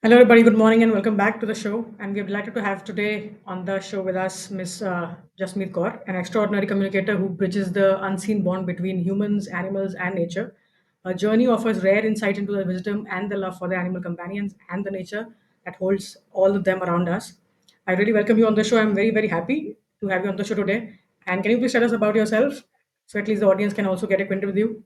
Hello, everybody. Good morning and welcome back to the show. And we are delighted to have today on the show with us Miss Jasmeet Kaur, an extraordinary communicator who bridges the unseen bond between humans, animals, and nature. Her journey offers rare insight into the wisdom and the love for the animal companions and the nature that holds all of them around us. I really welcome you on the show. I'm very, very happy to have you on the show today. And can you please tell us about yourself so at least the audience can also get acquainted with you?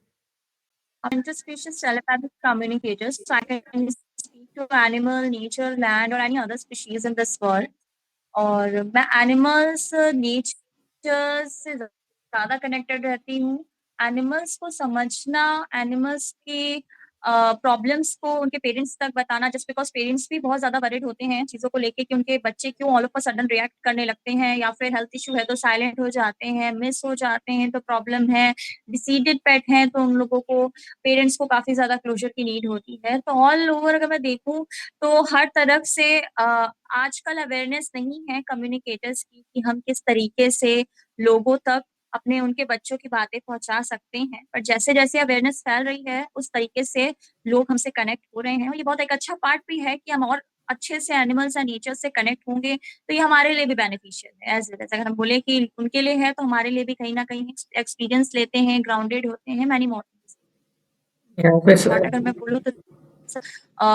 Interspecies telepathic communicators, so I can speak to animal, nature, land, or any other species in this world. और मैं animals nature से ज़्यादा connected रहती हूँ। Animals को समझना, animals की problems को उनके पेरेंट्स तक बताना, जस्ट बिकॉज़ पेरेंट्स भी बहुत ज़्यादा वरीड होते हैं चीज़ों को लेके कि उनके बच्चे क्यों all of a sudden react करने लगते हैं या फिर हेल्थ इश्यू है तो साइलेंट हो जाते हैं, मिस हो जाते हैं तो प्रॉब्लम है, डिसीडेड पेट हैं तो उन लोगों को पेरेंट्स को काफ़ी ज़्यादा क्लोज़र की नीड होती है। तो ऑल ओवर अगर मैं देखूँ तो हर तरफ से आजकल अवेयरनेस नहीं है कम्युनिकेटर्स की कि हम किस तरीके से लोगों तक अपने उनके बच्चों की बातें पहुंचा सकते हैं, पर जैसे-जैसे अवेयरनेस फैल रही है उस तरीके से लोग हमसे कनेक्ट हो रहे हैं और ये बहुत एक अच्छा पार्ट भी है कि हम और अच्छे से एनिमल्स एंड नेचर से कनेक्ट होंगे तो ये हमारे लिए भी बेनिफिशियल है एज़ वेल एज़ अगर हम बोले कि उनके लिए है तो हमारे लिए भी कहीं न कहीं एक्सपीरियंस लेते हैं, ग्राउंडेड होते हैं many more things. Yeah, please, but अगर मैं बोलूँ तो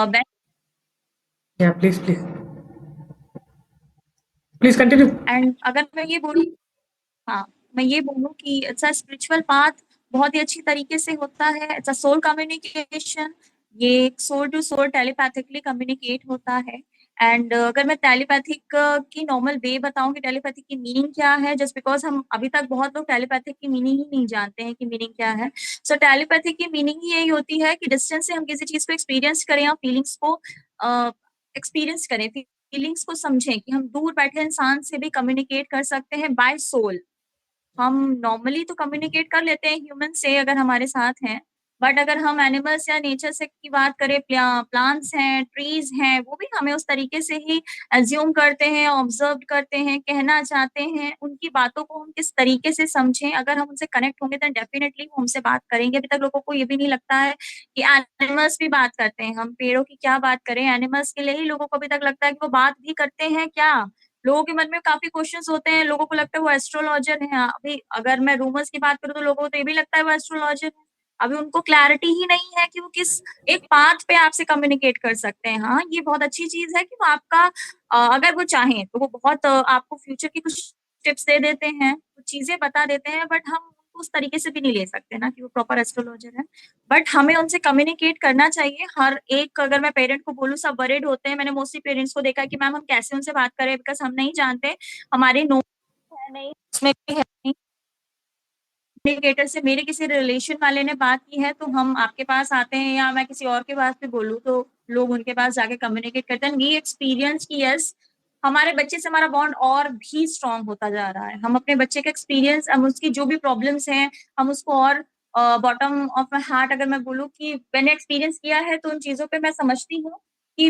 best yeah, please. Please continue. And अगर मैं ये बोलूँ हाँ, मैं ये बोलूँ कि इट्स अ स्पिरिचुअल पाथ बहुत ही अच्छी तरीके से होता है। इट्स अ सोल कम्युनिकेशन, ये soul to soul telepathically communicate होता है। एंड अगर मैं टेलीपैथिक की नॉर्मल वे बताऊँ कि टेलीपैथिक की मीनिंग क्या है, जस्ट बिकॉज़ हम अभी तक बहुत लोग टेलीपैथिक की मीनिंग ही नहीं जानते हैं कि मीनिंग क्या है। सो टेलीपैथिक की मीनिंग ही यही होती है कि डिस्टेंस से हम किसी चीज़ को एक्सपीरियंस करें या फीलिंग्स को एक्सपीरियंस करें, फीलिंग्स को समझें कि हम दूर बैठे इंसान से भी कम्युनिकेट कर सकते हैं बाय सोल। हम नॉर्मली तो कम्युनिकेट कर लेते हैं ह्यूमन से अगर हमारे साथ हैं, बट अगर हम एनिमल्स या नेचर से की बात करें, प्लांट्स हैं, ट्रीज़ हैं, वो भी हमें उस तरीके से ही अज़्यूम करते हैं, ऑब्ज़र्व करते हैं, कहना चाहते हैं, उनकी बातों को हम किस तरीके से समझें, अगर हम उनसे कनेक्ट होंगे तो डेफ़िनेटली वो हमसे बात करेंगे। अभी तक लोगों को ये भी नहीं लगता है कि एनिमल्स भी बात करते हैं, हम पेड़ों की क्या बात करें, एनिमल्स के लिए ही लोगों को अभी तक लगता है कि वो बात भी करते हैं क्या? लोगों के मन में काफ़ी क्वेश्चन्स होते हैं, लोगों को लगता है वो एस्ट्रोलॉजर हैं। अभी अगर मैं रूमर्स की बात करूँ तो लोगों को तो ये भी लगता है वो एस्ट्रोलॉजर है। अभी उनको क्लैरिटी ही नहीं है कि वो किस एक पाथ पे आपसे कम्युनिकेट कर सकते हैं। हाँ, ये बहुत अच्छी चीज़ है कि वो आपका अगर वो चाहें तो वो बहुत आपको फ्यूचर की कुछ टिप्स दे देते हैं, कुछ चीज़ें बता देते हैं, बट हम उनको उस तरीके से भी नहीं ले सकते ना कि वो प्रॉपर एस्ट्रोलॉजर हैं। बट हमें उनसे कम्युनिकेट करना चाहिए। हर एक अगर मैं पेरेंट को बोलूँ सब वरीड होते हैं। मैंने मोस्टली पेरेंट्स को देखा है कि मैम हम कैसे उनसे बात करें बिकॉज़ हम नहीं जानते, हमारे नो है नहीं, उसमें भी है नहीं। कम्युनिकेटर से मेरे किसी रिलेशन वाले ने बात की है तो हम आपके पास आते हैं या मैं किसी और के पास भी बोलूँ तो लोग उनके पास जाके कम्युनिकेट करते हैं। ये एक्सपीरियंस कि यस हमारे बच्चे से हमारा बॉन्ड और भी स्ट्रॉन्ग होता जा रहा है। हम अपने बच्चे का एक्सपीरियंस हम उसकी जो भी प्रॉब्लम्स हैं, हम उसको और बॉटम ऑफ माय हार्ट अगर मैं बोलूँ कि मैंने एक्सपीरियंस किया है तो उन चीज़ों पे मैं समझती हूँ कि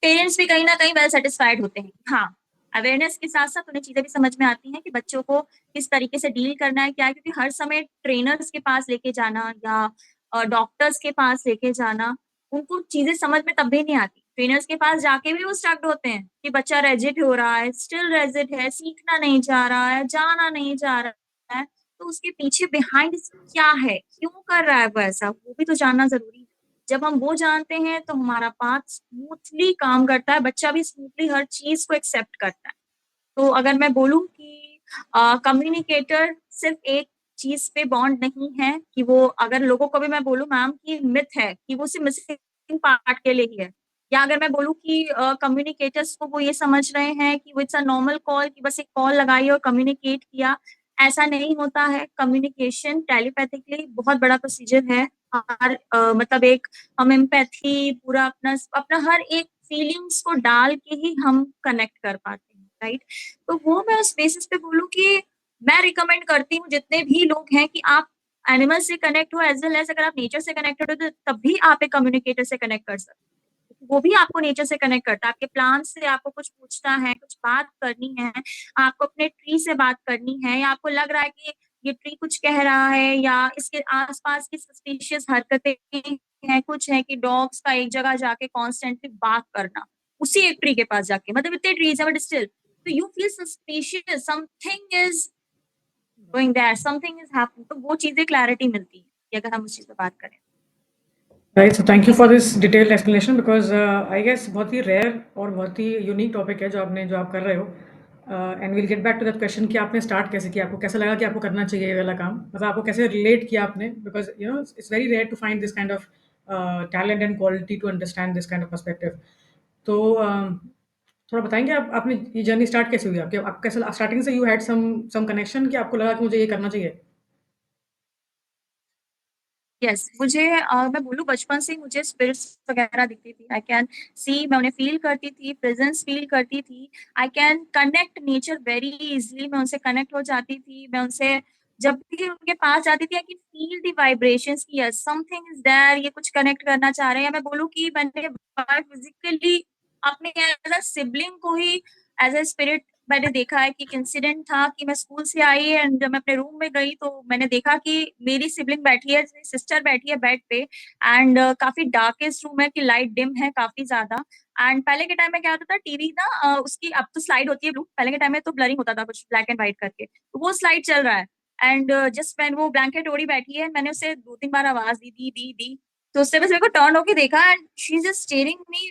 पेरेंट्स भी कहीं न कहीं वेल सैटिस्फाइड होते हैं। हाँ, अवेयरनेस के साथ-साथ उन्हें चीज़ें भी समझ में आती हैं कि बच्चों को किस तरीके से डील करना है, क्या है क्योंकि हर समय ट्रेनर्स के पास लेके जाना या डॉक्टर्स के पास लेके जाना, उनको चीज़ें समझ में तब भी नहीं आती। ट्रेनर्स के पास जाके भी वो स्टक्ड होते हैं कि बच्चा रिजिड हो रहा है, स्टिल रिजिड है, सीखना नहीं चाह रहा है, जाना नहीं चाह रहा है, तो उसके पीछे बिहाइंड क्या है? क्यों कर रहा है वो ऐसा? वो भी तो जानना ज़रूरी है। जब हम वो जानते हैं तो हमारा पाथ स्मूथली काम करता है, बच्चा भी स्मूथली हर चीज़ को एक्सेप्ट करता है। तो अगर मैं बोलूँ कि कम्युनिकेटर सिर्फ़ एक चीज़ पे बॉन्ड नहीं है कि वो अगर लोगों को भी मैं बोलूँ मैम कि मिथ है कि वो सिर्फ़ मिसिंग पार्ट के लिए ही है। या अगर मैं बोलूँ कि कम्युनिकेटर्स को वो ये समझ रहे हैं कि वो इट्स अ नॉर्मल कॉल कि बस एक कॉल लगाई और कम्युनिकेट किया, ऐसा नहीं होता है। कम्युनिकेशन टेलीपैथिकली बहुत बड़ा प्रोसीजर है। हर मतलब एक हम एम्पैथी पूरा अपना अपना हर एक फीलिंग्स को डाल के ही हम कनेक्ट कर पाते हैं, राइट? तो वो मैं उस बेसिस पे बोलूँ कि मैं रिकमेंड करती हूँ जितने भी लोग हैं कि आप एनिमल से कनेक्ट हो एज़ वेल एज़ अगर आप नेचर से कनेक्टेड हो तो तब भी आप एक कम्युनिकेटर से कनेक्ट कर सकते हो। वो भी आपको नेचर से कनेक्ट करता है। आपके प्लांट से आपको कुछ पूछना है, कुछ बात करनी है, आपको अपने ट्री से बात करनी है या आपको लग रहा है कि ये ट्री कुछ कह रहा है या इसके आसपास की सस्पिशियस हरकतें हैं, कुछ है कि डॉग्स का एक जगह जाके कॉन्स्टेंटली बार्क करना उसी एक ट्री के पास जाके, मतलब इतने ट्रीज है बट स्टिल, तो you feel suspicious, something is going there, something is happening. तो वो चीजें क्लैरिटी मिलती है कि अगर हम उस चीज पे बात करें। Right, so thank you for this detailed explanation because I guess बहुत ही रेयर और बहुत ही यूनिक टॉपिक है जो आप कर रहे हो। And will get back to that question कि आपने स्टार्ट कैसे किया, आपको कैसा लगा कि आपको करना चाहिए ये वाला काम, मतलब आपको कैसे रिलेट किया आपने, because you know it's very rare to find this kind of talent and quality to understand this kind of perspective. तो थोड़ा बताएंगे आप, आपने ये जर्नी स्टार्ट कैसे हुई आपके, आप कैसे स्टार्टिंग से यू हैड सम कनेक्शन कि आपको लगा कि मुझे ये करना चाहिए? यस, मुझे मैं बोलूँ बचपन से ही मुझे स्पिरिट्स वगैरह दिखती थी। आई कैन सी, मैं उन्हें फील करती थी, प्रेजेंस फील करती थी। I can connect nature very easily, मैं उनसे कनेक्ट हो जाती थी। मैं उनसे जब भी उनके पास जाती थी I can feel the vibrations की यस समथिंग इज देयर, ये कुछ कनेक्ट करना चाह रहे हैं। या मैं बोलूँ कि मैंने फिजिकली अपने एज अ सिबलिंग को ही एज अ स्पिरिट मैंने देखा है। कि एक इंसिडेंट था कि मैं स्कूल से आई एंड जब मैं अपने रूम में गई तो मैंने देखा कि मेरी सिबलिंग बैठी है, सिस्टर बैठी है बेड पे, एंड काफी डार्केस्ट रूम है कि लाइट डिम है काफी ज्यादा। एंड पहले के टाइम में क्या होता था, टीवी ना उसकी अब तो स्लाइड होती है ब्लू, पहले के टाइम में तो ब्लरिंग होता था कुछ ब्लैक एंड व्हाइट करके, तो वो स्लाइड चल रहा है। एंड जस्ट मैन वो ब्लैंकेट ओढ़ी बैठी है, मैंने उसे 2-3 बार आवाज दी दी दी दी, तो उससे बस मेरे को टर्न होके देखा and she just steering me.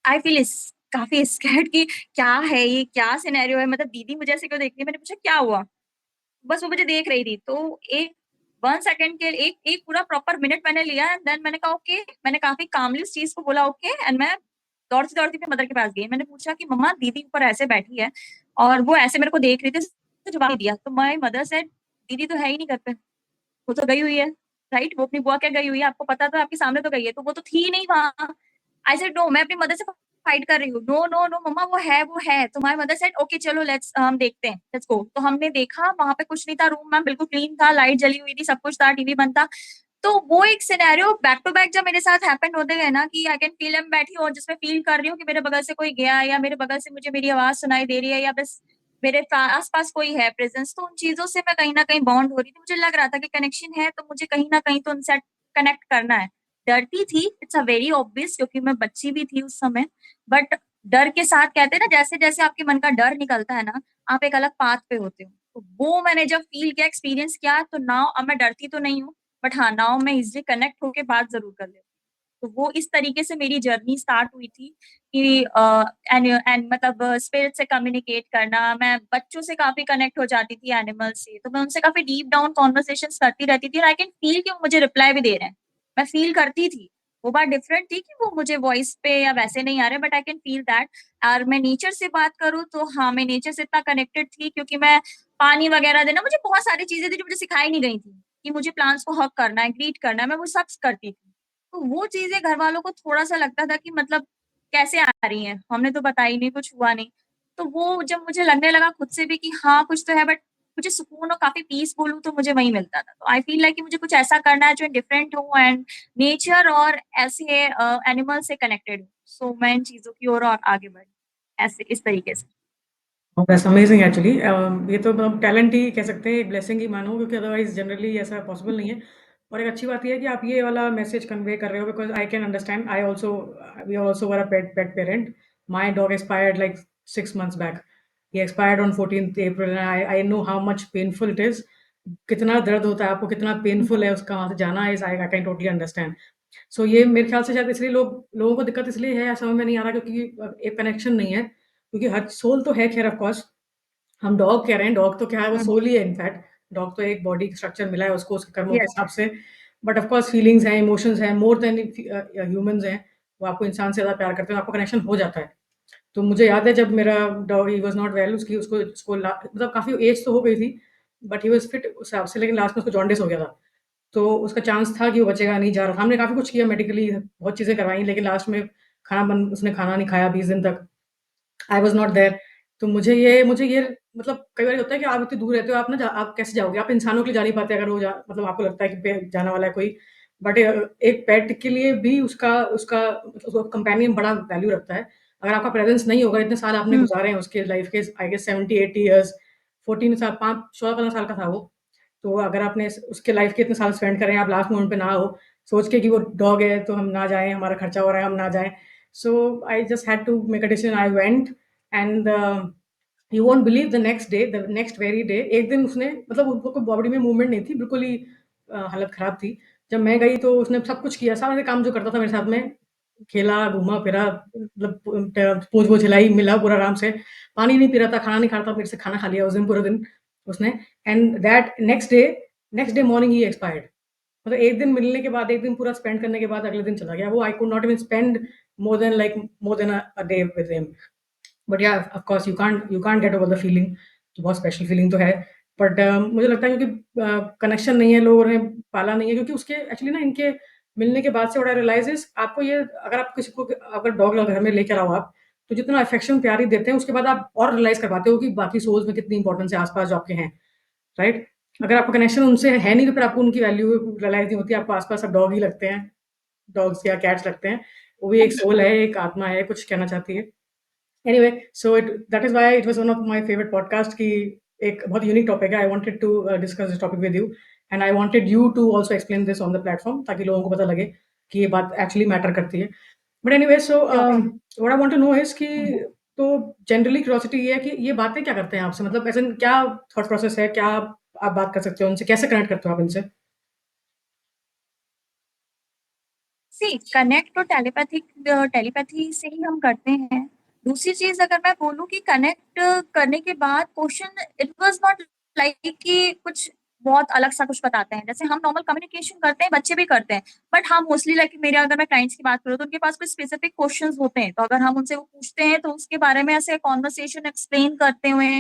I feel काफी स्कैर्ड कि क्या है ये, क्या सिनेरियो है, मतलब दीदी मुझे ऐसे क्यों देख रही है। मैंने पूछा क्या हुआ, बस वो मुझे देख रही थी। तो एक 1 सेकेंड के एक एक पूरा प्रॉपर मिनट मैंने लिया एंड देन मैंने कहा ओके, मैंने काफी कामली उस चीज को बोला ओके एंड मैं दौड़ती दौड़ती अपने मदर के पास गई। मैंने पूछा कि मम्मा दीदी ऊपर ऐसे बैठी है और वो ऐसे मेरे को देख रही थी, तो जवाब नहीं दिया। तो माय मदर सेड दीदी तो है ही नहीं घर पे, वो तो गई हुई है। राइट, वो अपनी बुआ क्या गई हुई है, आपको पता तो है, आपके सामने तो गई है, तो वो तो थी नहीं वहां। आई सेड नो, मैं अपनी मदर से फाइट कर रही हूँ, नो नो नो मम्मा वो है। तो हमारी मदर सेड ओके चलो लेट्स हम देखते हैं, लेट्स गो। तो हमने देखा, वहां पे कुछ नहीं था, रूम में बिल्कुल क्लीन था, लाइट जली हुई थी, सब कुछ था, टीवी बंद था। तो वो एक सिनेरियो बैक टू बैक जब मेरे साथ हैपन होते गए ना, कि आई कैन फील, मैं बैठी हूँ और जिसमें फील कर रही हूँ कि मेरे बगल से कोई गया है या मेरे बगल से मुझे मेरी आवाज सुनाई दे रही है या बस मेरे आस पास कोई है प्रेजेंस, तो उन चीजों से मैं कहीं ना कहीं बॉन्ड हो रही थी। मुझे लग रहा था कि कनेक्शन है, तो मुझे कहीं ना कहीं तो उनसे कनेक्ट करना है। डरती थी, इट्स अ वेरी ऑब्वियस, क्योंकि मैं बच्ची भी थी उस समय। बट डर के साथ कहते हैं ना, जैसे जैसे आपके मन का डर निकलता है ना, आप एक अलग पाथ पे होते हो। तो वो मैंने जब फील किया, एक्सपीरियंस किया, तो नाउ अब मैं डरती तो नहीं हूँ, बट हाँ नाउ मैं इजिली कनेक्ट होके बात जरूर कर लेती हूँ। तो वो इस तरीके से मेरी जर्नी स्टार्ट हुई थी कि एंड मतलब स्पिरिट से कम्युनिकेट करना। मैं बच्चों से काफी कनेक्ट हो जाती थी, एनिमल से, तो मैं उनसे काफी डीप डाउन कॉन्वर्सेशन करती रहती थी और आई कैन फील कि वो मुझे रिप्लाई भी दे रहे हैं। मैं फील करती थी, वो बात डिफरेंट थी कि वो मुझे वॉइस पे या वैसे नहीं आ रहे, but I can feel that. और मैं नेचर से बात करूँ तो हाँ, मैं नेचर से इतना कनेक्टेड थी क्योंकि मैं पानी वगैरह देना, मुझे बहुत सारी चीजें थी जो मुझे सिखाई नहीं गई थी कि मुझे प्लांट्स को हक करना है, ग्रीट करना है, मैं वो सब करती थी। तो वो चीजें घर वालों को थोड़ा सा लगता था कि मतलब कैसे आ रही हैं, हमने तो बताई नहीं, कुछ हुआ नहीं। तो वो जब मुझे लगने लगा खुद से भी कि हाँ कुछ तो है, बट मुझे सुकून और काफी पीस बोलूँ तो मुझे वही मिलता था। तो आई फील लाइक कि मुझे कुछ ऐसा करना है जो डिफरेंट हो एंड नेचर और ऐसे एनिमल से कनेक्टेड हो। सो मैं इन चीजों की ओर और आगे बढ़ी ऐसे इस तरीके से। That's amazing actually. ये तो मतलब टैलेंट ही कह सकते हैं, एक ब्लेसिंग ही मानो, क्योंकि अदरवाइज जनरली ऐसा पॉसिबल नहीं है। और एक अच्छी बात ये है कि आप ये वाला मैसेज कन्वे कर रहे हो, because I can understand, I also, we also were a pet parent. My dog expired like 6 months back, he expired on 14th April and I know how much painful it is. कितना दर्द होता है आपको, कितना painful है उसका वहाँ से जाना, is I can totally understand. So ये मेरे ख्याल से शायद इसलिए लोगों को दिक्कत इसलिए है, समझ में नहीं आ रहा, क्योंकि एक कनेक्शन नहीं है। क्योंकि हर सोल तो है, खैर ऑफ कोर्स हम डॉग कह रहे हैं, डॉग तो क्या है, वो सोल ही है इनफैक्ट। डॉग तो एक बॉडी स्ट्रक्चर मिला है उसको उसके कर्मों के यस। हिसाब से। बट ऑफ कोर्स फीलिंग्स हैं, इमोशंस हैं, मोर देन ह्यूमंस हैं। वो आपको इंसान से ज़्यादा प्यार करते हैं, आपको कनेक्शन हो जाता है। तो मुझे याद है जब मेरा dog he was not well, उसकी उसको उसको मतलब काफ़ी एज तो हो गई थी, बट ही वाज़ फिट उस हिसाब से, लेकिन लास्ट में उसको जॉन्डिस हो गया था। तो उसका चांस था कि वो बचेगा, नहीं जा रहा था। हमने काफ़ी कुछ किया मेडिकली, बहुत चीज़ें करवाई, लेकिन लास्ट में उसने खाना नहीं खाया 20 दिन तक। I was not there. तो मुझे ये मतलब कई बार होता है कि आप इतनी दूर रहते हो, आप ना आप कैसे जाओगे? आप इंसानों के लिए जा नहीं पाते, अगर वो मतलब आपको लगता है कि जाने वाला है कोई। बट एक पेट के लिए भी उसका उसका उसका कंपेनियन बड़ा वैल्यू रखता है। अगर आपका प्रेज़ेंस नहीं होगा, इतने साल आपने हम्म। गुज़ारे हैं उसके लाइफ़ के, आई गेस 70-80 इयर्स, 14 साल, 5 16-15 साल का था वो। तो अगर आपने उसके लाइफ के इतने साल स्पेंड करें, आप लास्ट मोमेंट पे ना हो, सोच के कि वो डॉग है तो हम ना जाएँ, हमारा खर्चा हो रहा है, हम ना जाएँ। So I just had to make a decision, I went and you won't believe the next very day एक दिन उसने मतलब उनको कोई बॉडी में मूवमेंट नहीं थी, बिल्कुल ही हालत खराब थी। जब मैं गई तो उसने सब कुछ किया, सारे काम जो करता था मेरे साथ में, खेला, घूमा-फिरा मतलब पूँछ-वूछ हिलाई, मिला पूरा आराम से। पानी नहीं पी रहा था, खाना नहीं खा रहा था, मेरे से खाना खा लिया उस दिन पूरे दिन उसने and that next day morning he expired. मतलब एक दिन मिलने के बाद, एक दिन पूरा स्पेंड करने के बाद अगले दिन चला गया। वो I could not even spend more than a day with him. But yeah of course you can't get over the feeling. तो बहुत स्पेशल फीलिंग तो है। बट मुझे लगता है क्योंकि कनेक्शन नहीं है, लोगों ने पाला नहीं है, क्योंकि उसके एक्चुअली ना इनके मिलने के बाद से व्हाट आई रियलाइज इज आपको ये अगर आप किसी को अगर डॉग घर में लेकर आओ आप, तो जितना अफेक्शन प्यार ही देते हैं उसके बाद आप और रियलाइज कर पाते हो कि बाकी सोल्स में कितनी इंपॉर्टेंस है आसपास जो आपके हैं, राइट? अगर आपका कनेक्शन उनसे है नहीं तो फिर आपको उनकी वैल्यू रियलाइज नहीं होती, आपको आसपास सब डॉग ही लगते हैं, डॉग्स या कैट्स लगते हैं। वो भी एक सोल है, एक आत्मा है, कुछ कहना चाहती है। Anyway, so that is why it was one of my favorite podcast कि एक बहुत यूनिक टॉपिक है। I wanted to discuss this topic with you and I wanted you to also explain this on the platform, ताकि लोगों को पता लगे कि ये बात एक्चुअली मैटर करती है। But anyway, so sure. What I want to know is कि तो जनरली क्यूरियोसिटी ये है कि ये बातें क्या करते हैं आपसे, मतलब ऐसा क्या थॉट प्रोसेस है, क्या आप बात कर सकते हो उनसे, कैसे कनेक्ट करते हो आप इनसे? सी कनेक्ट तो टेलीपैथी से ही हम करते हैं। दूसरी चीज अगर मैं बोलूँ कि कनेक्ट करने के बाद question it was not like कि कुछ बहुत अलग सा कुछ बताते हैं, जैसे हम नॉर्मल कम्युनिकेशन करते हैं, बच्चे भी करते हैं। बट हम मोस्टली लाइक मेरे अगर मैं क्लाइंट्स की बात करूँ तो उनके पास कुछ स्पेसिफिक क्वेश्चंस होते हैं, तो अगर हम उनसे वो पूछते हैं तो उसके बारे में ऐसे कॉन्वर्सेशन एक्सप्लेन करते हुए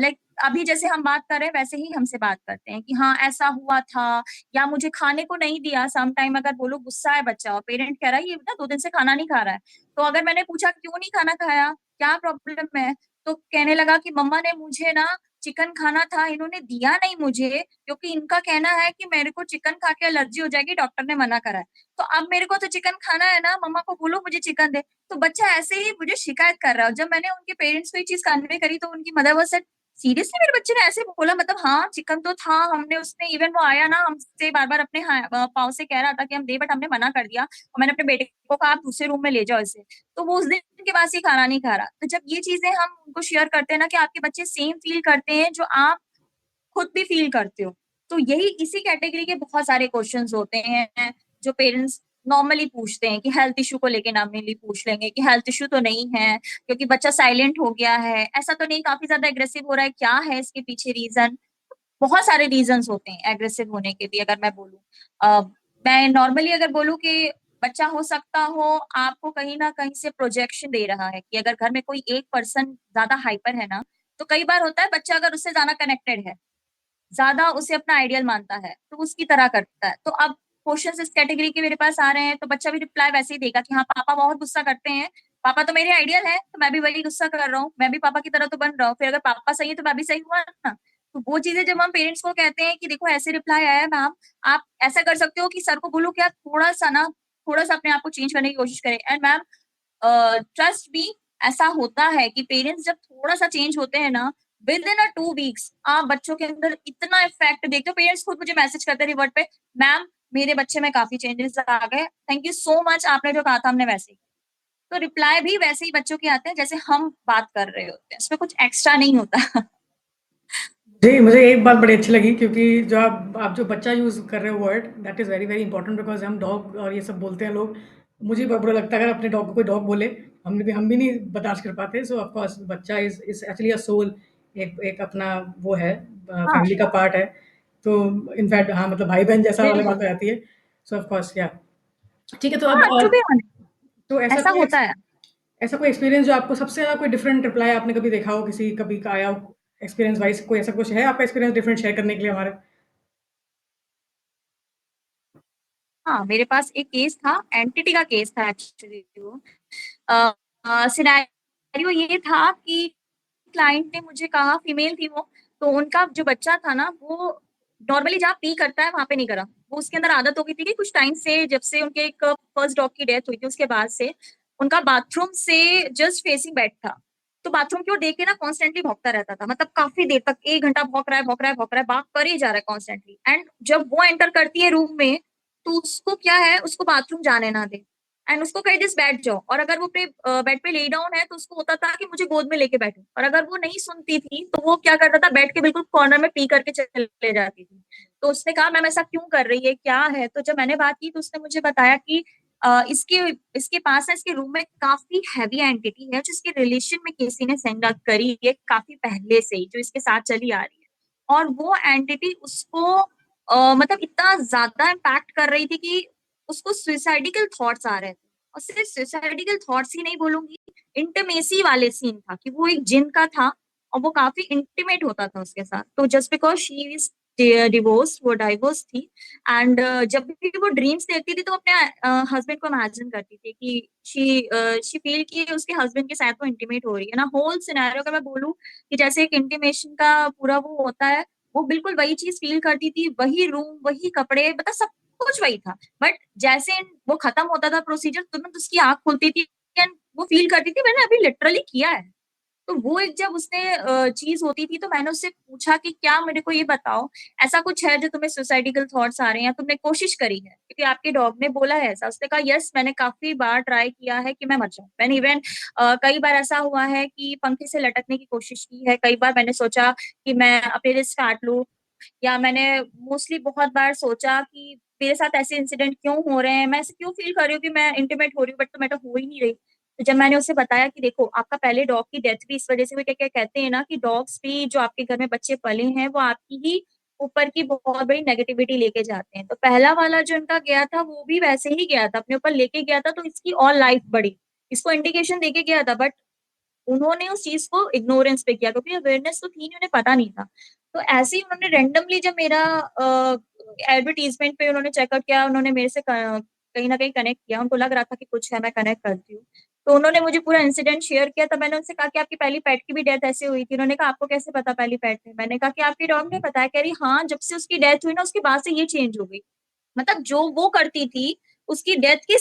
लाइक अभी जैसे हम बात कर रहे हैं वैसे ही हमसे बात करते हैं कि हाँ ऐसा हुआ था, या मुझे खाने को नहीं दिया। सम टाइम अगर बोलो गुस्सा है बच्चा और पेरेंट कह रहा है ये ना 2 दिन से खाना नहीं खा रहा है, तो अगर मैंने पूछा क्यों नहीं खाना खाया, क्या प्रॉब्लम है, तो कहने लगा कि मम्मा ने मुझे ना चिकन खाना था, इन्होंने दिया नहीं मुझे क्योंकि इनका कहना है कि मेरे को चिकन खा के एलर्जी हो जाएगी, डॉक्टर ने मना करा है। तो अब मेरे को तो चिकन खाना है ना, मम्मा को बोलो मुझे चिकन दे। तो बच्चा ऐसे ही मुझे शिकायत कर रहा है। जब मैंने उनके पेरेंट्स को ये चीज कन्वे करी तो उनकी मदर वो सीरियसली मेरे बच्चे ने ऐसे बोला, मतलब हाँ चिकन तो था, हमने उसने इवन वो आया ना हमसे बार बार अपने पाँव से कह रहा था कि हम दे, बट हमने मना कर दिया और मैंने अपने बेटे को कहा आप दूसरे रूम में ले जाओ इसे। तो वो उस दिन के बाद से खाना नहीं खा रहा। तो जब ये चीजें हम उनको शेयर करते हैं ना कि आपके बच्चे सेम फील करते हैं जो आप खुद भी फील करते हो, तो यही इसी कैटेगरी के बहुत सारे क्वेश्चंस होते हैं जो पेरेंट्स नॉर्मली पूछते हैं कि हेल्थ इशू को लेके नॉर्मली पूछ लेंगे कि हेल्थ इशू तो नहीं है क्योंकि बच्चा साइलेंट हो गया है, ऐसा तो नहीं काफी ज्यादा एग्रेसिव हो रहा है, क्या है इसके पीछे रीजन। बहुत सारे रीजंस होते हैं एग्रेसिव होने के भी। अगर मैं बोलूँ मैं नॉर्मली अगर बोलूँ कि बच्चा हो सकता हो आपको कहीं ना कहीं से प्रोजेक्शन दे रहा है कि अगर घर में कोई एक पर्सन ज्यादा हाइपर है ना, तो कई बार होता है बच्चा अगर उससे ज्यादा कनेक्टेड है, ज्यादा उसे अपना आइडियल मानता है तो उसकी तरह करता है। तो अब क्वेश्चन इस कैटेगरी के मेरे पास आ रहे हैं तो बच्चा भी रिप्लाई वैसे ही देगा कि हाँ पापा बहुत गुस्सा करते हैं, पापा तो मेरे आइडियल है तो मैं भी वही गुस्सा कर रहा हूँ, मैं भी पापा की तरह तो बन रहा हूँ, फिर अगर पापा सही है तो मैं भी सही हुआ ना। तो वो चीजें जब हम पेरेंट्स को कहते हैं कि देखो ऐसे रिप्लाई आया है मैम, आप ऐसा कर सकते हो कि सर को बोलो कि आप थोड़ा सा अपने आप को चेंज करने की कोशिश करें। एंड मैम ट्रस्ट मी, ऐसा होता है कि पेरेंट्स जब थोड़ा सा चेंज होते हैं ना, विद इन 2 वीक्स आप बच्चों के अंदर इतना इफेक्ट देखते हो। पेरेंट्स खुद मुझे मैसेज करते हैं रिवर्ट पे, मैम मेरे बच्चे में काफी चेंजेस आ गए, थैंक यू सो मच, आपने जो कहा था हमने वैसे ही। तो रिप्लाई भी वैसे ही बच्चों के आते हैं जैसे हम बात कर रहे होते हैं, इसमें कुछ एक्स्ट्रा नहीं होता। जी, मुझे एक बात बड़ी अच्छी लगी, क्योंकि जो आप जो बच्चा यूज़ कर रहे हो word, that is very very important, because हम डॉग और ये सब बोलते हैं लोग। मुझे बहुत बुरा लगता है अगर अपने डॉग को कोई डॉग बोले, हम भी नहीं बर्दाश्त कर पाते। सो ऑफ कोर्स बच्चा इज़ एक्चुअली अ सोल, एक एक अपना वो है, हाँ फैमिली का पार्ट है। तो इनफैक्ट हाँ, मतलब भाई-बहन जैसा वाली बात बिल्कुल। हो जाती है। सो ऑफ कोर्स या ठीक है, तो अब हाँ टू बी ऑनेस्ट तो ऐसा होता है। ऐसा कोई एक्सपीरियंस जो आपको सबसे ज़्यादा कोई डिफरेंट रिप्लाई आपने कभी देखा हो, किसी कभी का आया हो एक्सपीरियंस वाइज़, कोई ऐसा कुछ है आपका एक्सपीरियंस डिफरेंट शेयर करने के लिए हमारे? हाँ मेरे पास एक केस था, एंटिटी का केस था एक्चुअली वो। सिनेरियो ये था कि क्लाइंट ने मुझे कहा, फीमेल थी वो, तो उनका जो बच्चा था ना वो नॉर्मली जहाँ पी करता है वहां पे नहीं करा। वो उसके अंदर आदत हो गई थी कि कुछ टाइम से जब से उनके एक फर्स्ट डॉग की डेथ हुई थी उसके बाद से उनका बाथरूम से जस्ट फेसिंग बेड था। तो बाथरूम की ओर देख के ना कॉन्स्टेंटली भौंकता रहता था, मतलब काफी देर तक, 1 घंटा भौंक रहा है भौंक रहा है भौंक रहा है, बात कर ही जा रहा है कॉन्स्टेंटली। एंड जब वो एंटर करती है रूम में, तो उसको क्या है, उसको बाथरूम जाने ना दे, एंड उसको कहे जिस बैठ जाओ, और अगर वो अपने बेड पे ले डाउन है तो उसको होता था कि मुझे गोद में लेके बैठो, और अगर वो नहीं सुनती थी तो वो क्या करता था, बैठ के बिल्कुल कॉर्नर में पी करके चले जाती थी। तो उसने कहा मैम ऐसा क्यों कर रही है, क्या है? तो जब मैंने बात की तो उसने मुझे बताया कि इसके इसके पास है, इसके रूम में काफी हैवी एंटिटी है, जिसके रिलेशन में किसी ने सेंड आउट करी है काफी पहले से ही, जो इसके साथ चली आ रही है। और वो एंटिटी उसको मतलब इतना ज्यादा इम्पैक्ट कर रही थी कि उसको सुइसाइडिकल थॉट्स आ रहे थे। और सिर्फ सुइसाइडिकल थॉट्स ही नहीं बोलूंगी, इंटीमेसी वाले सीन था कि वो एक जिन का था, और वो काफी इंटीमेट होता था उसके साथ। तो just because she is divorce, वो डाइवोर्स थी, एंड जब भी वो ड्रीम्स देखती थी तो अपने हस्बैंड को इमेजिन करती थी कि शी फील कि उसके हस्बैंड के साथ वो इंटीमेट हो रही है ना। होल सिनेरियो का मैं बोलूं कि जैसे एक इंटीमेशन का पूरा वो होता है, वो बिल्कुल वही चीज फील करती थी, वही रूम, वही कपड़े, मतलब सब कुछ वही था। बट जैसे वो खत्म होता था प्रोसीजर, तुरंत उसकी आंख खुलती थी एंड वो फील करती थी मैंने अभी लिटरली किया है। तो वो एक जब उसने चीज होती थी तो मैंने उससे पूछा कि क्या, मेरे को ये बताओ, ऐसा कुछ है जो तुम्हें सुसाइडिकल थॉट्स आ रहे हैं, या तुमने कोशिश करी है? क्योंकि आपके डॉग ने बोला है ऐसा। उसने कहा यस, मैंने काफी बार ट्राई किया है कि मैं मर जाऊं। मैंने इवन कई बार ऐसा हुआ है कि पंखे से लटकने की कोशिश की है, कई बार मैंने सोचा कि मैं अपने रिस्क काट लूं, या मैंने मोस्टली बहुत बार सोचा कि मेरे साथ ऐसे इंसिडेंट क्यों हो रहे हैं, मैं ऐसे क्यों फील कर रही हूँ कि मैं इंटीमेट हो रही हूँ, बट तो मैं तो हो ही नहीं रही। तो जब मैंने उसे बताया कि देखो आपका पहले डॉग की डेथ भी इस वजह से हुई, क्या क्या कहते हैं ना कि डॉग्स भी जो आपके घर में बच्चे पले हैं वो आपकी ही ऊपर की बहुत बड़ी नेगेटिविटी लेके जाते हैं। तो पहला वाला जो इनका गया था वो भी वैसे ही गया था, अपने ऊपर लेके गया था, तो इसकी और लाइफ बढ़ी, इसको इंडिकेशन देके गया था। बट उन्होंने उस चीज को इग्नोरेंस पे किया, क्योंकि अवेयरनेस तो थी नहीं, उन्हें पता नहीं था। तो ऐसे ही उन्होंने रेंडमली जब मेरा एडवर्टीजमेंट पे उन्होंने चेकआउट किया, उन्होंने मेरे से कहीं ना कहीं कनेक्ट किया, उनको लग रहा था कि कुछ है, मैं कनेक्ट करती हूँ। तो उन्होंने मुझे पूरा इंसिडेंट शेयर किया। तब मैंने उनसे कहा कि आपकी पहली पेट की भी डेथ ऐसे हुई थी। उन्होंने कहा आपको कैसे पता पहली पेट है? मैंने कहा कि आपके डॉग ने बताया। कह रही हाँ, जब से उसकी डेथ हुई ना उसके बाद से ये चेंज हो गई। मतलब जो वो करती थी उसकी डेथ के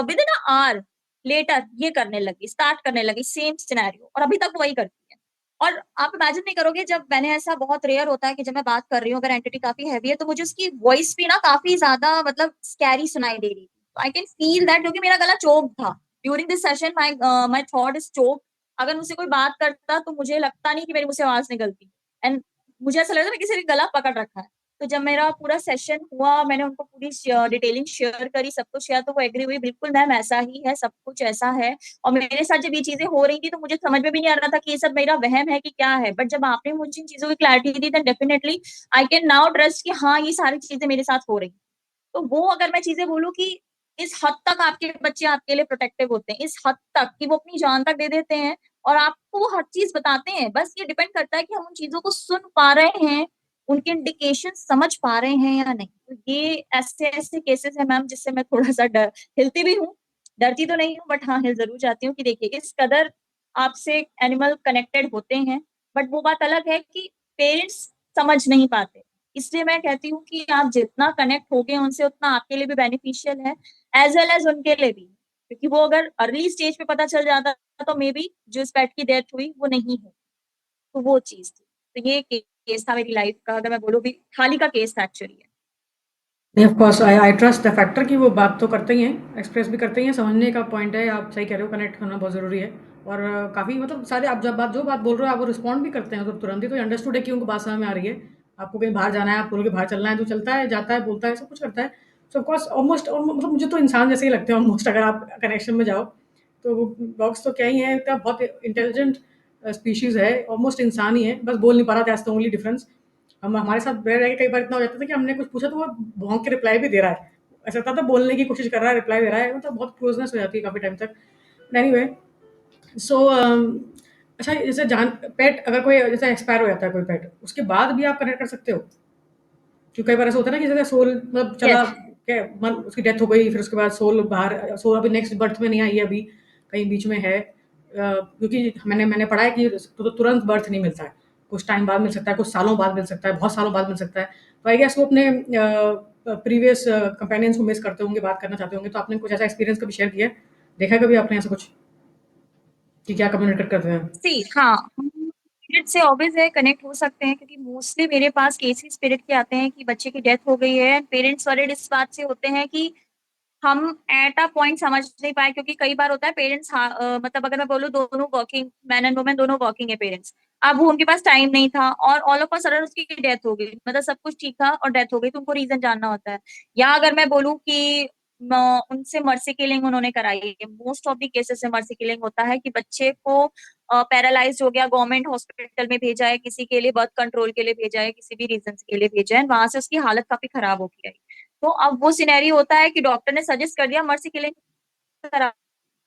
विद इन आवर लेटर ये करने लगी, स्टार्ट करने लगी सेम सिनेरियो, और अभी तक वही करती है। और आप इमेजिन नहीं करोगे, जब मैंने, ऐसा बहुत रेयर होता है कि जब मैं बात कर रही हूँ अगर एंटिटी काफी हैवी है तो मुझे उसकी वॉइस भी ना काफी ज्यादा मतलब स्कैरी सुनाई दे रही थी। आई कैन फील दैट, क्योंकि मेरा गला चोक था during this session, my my throat is choke. अगर मुझसे कोई बात करता तो मुझे लगता नहीं कि मेरी मुझसे आवाज निकलती, एंड मुझे ऐसा लगता था किसी ने गला पकड़ रखा है। तो जब मेरा पूरा सेशन हुआ, मैंने उनको पूरी डिटेलिंग शेयर करी, सब कुछ शेयर, तो वो एग्री हुई, बिल्कुल मैम ऐसा ही है, सब कुछ ऐसा है। और मेरे साथ जब ये चीजें हो रही थी तो मुझे समझ में भी नहीं आ रहा था कि ये सब मेरा वहम है कि क्या है। बट जब आपने मुझे इन चीजों की क्लैरिटी दी, then definitely I can now trust कि हाँ ये सारी चीजें मेरे साथ हो रही। तो वो अगर मैं चीजें बोलूँ कि इस हद तक आपके बच्चे आपके लिए प्रोटेक्टिव होते हैं, इस हद तक कि वो अपनी जान तक दे देते हैं और आपको वो हर चीज बताते हैं। बस ये डिपेंड करता है कि हम उन चीजों को सुन पा रहे हैं, उनके इंडिकेशन समझ पा रहे हैं या नहीं। तो ये ऐसे ऐसे केसेस है मैम जिससे मैं थोड़ा सा डर, हिलती भी हूँ, डरती तो नहीं हूँ, बट हाँ हिल जरूर जाती हूँ कि देखिए इस कदर आपसे एनिमल कनेक्टेड होते हैं। बट वो बात अलग है कि पेरेंट्स समझ नहीं पाते। इसलिए मैं कहती हूँ कि आप जितना कनेक्ट हो गए उनसे उतना आपके लिए भी बेनिफिशियल है, एज वेल एज उनके लिए भी। क्योंकि वो अगर अर्ली स्टेज पे पता चल जाता तो मे बी जो इस पेट की डेथ हुई वो नहीं हो। तो वो चीज थी। तो ये केस था मेरी लाइफ का, अगर मैं बोलूँ भी हाल ही का केस था एक्चुअली। नहीं, of course I I trust the factor कि वो बात तो करते ही हैं, एक्सप्रेस भी करते ही हैं, समझने का पॉइंट है, आप सही कह रहे हो, कनेक्ट होना बहुत ज़रूरी है। और काफ़ी मतलब सारे आप जब बात जो बात बोल रहे हो आप वो रिस्पॉन्ड भी करते हैं तो तुरंत ही, तो अंडरस्टूड है कि उनको बात समझ में आ रही है। आपको कहीं बाहर जाना है, आप बोलो कि बाहर चलना है, तो चलता है, जाता है, बोलता है, सब कुछ करता है। सो ऑफ कोर्स ऑलमोस्ट मतलब मुझे तो इंसान जैसे ही लगते हैं ऑलमोस्ट, अगर आप कनेक्शन में जाओ तो। डॉग्स तो क्या ही है, इतना बहुत इंटेलिजेंट स्पीशीज़ है, ऑलमोस्ट इंसान ही है, बस बोल नहीं पा रहा, दैट्स द ओनली डिफरेंस। हम हमारे साथ रह रह के कई बार इतना हो जाता था कि हमने कुछ पूछा तो वो भौंक के रिप्लाई भी दे रहा है। ऐसा होता था बोलने की कोशिश कर रहा है, रिप्लाई दे रहा है, मतलब बहुत क्लोजनेस हो जाती है काफ़ी टाइम तक। एनीवे, सो अच्छा, जैसे जान पेट अगर कोई जैसे एक्सपायर हो जाता है कोई पेट, उसके बाद भी आप कनेक्ट कर सकते हो? क्योंकि कई बार ऐसा होता है ना कि जैसे सोल मतलब चला, यस। क्या मन उसकी डेथ हो गई, फिर उसके बाद सोल बाहर, सोल अभी नेक्स्ट बर्थ में नहीं आई है, अभी कहीं बीच में है। क्योंकि मैंने मैंने पढ़ा है कि तो तुरंत बर्थ नहीं मिलता है, कुछ टाइम बाद मिल सकता है, कुछ सालों बाद मिल सकता है, बहुत सालों बाद मिल सकता है। तो आई गेस वो अपने प्रीवियस कंपेनियंस को मिस करते होंगे, बात करना चाहते होंगे। तो आपने कुछ ऐसा एक्सपीरियंस कभी शेयर किया है? देखा है कभी आपने ऐसा कुछ? कि क्या कम्युनिकेट करते हैं? सी हाँ, हम स्पिरिट से ऑब्वियस है कनेक्ट हो सकते हैं, क्योंकि मोस्टली मेरे पास केसेस स्पिरिट के आते हैं कि बच्चे की डेथ हो गई है, पेरेंट्स वरीड इस बात से होते हैं कि हम एट अ पॉइंट समझ नहीं पाए, क्योंकि कई बार होता है पेरेंट्स मतलब अगर मैं बोलूँ दोनों वर्किंग, मैन एंड वुमेन दोनों वर्किंग है पेरेंट्स, अब वो उनके पास टाइम नहीं था और ऑल ऑफ अ सडन उसकी डेथ हो गई, मतलब सब कुछ ठीक था और डेथ हो गई, तो उनको रीजन जानना होता है। या अगर मैं बोलूँ कि उनसे मर्सी किलिंग उन्होंने कराई है, मोस्ट ऑफ द केसेस में मर्सी किलिंग होता है कि बच्चे को पैरालाइज हो गया, गवर्नमेंट हॉस्पिटल में भेजा है, किसी के लिए बर्थ कंट्रोल के लिए भेजा है, किसी भी रीजन के लिए भेजा है, वहां से उसकी हालत काफी खराब हो गई है। तो अब वो सिनेरियो होता है कि डॉक्टर ने सजेस्ट कर दिया मर्सी किलिंग करा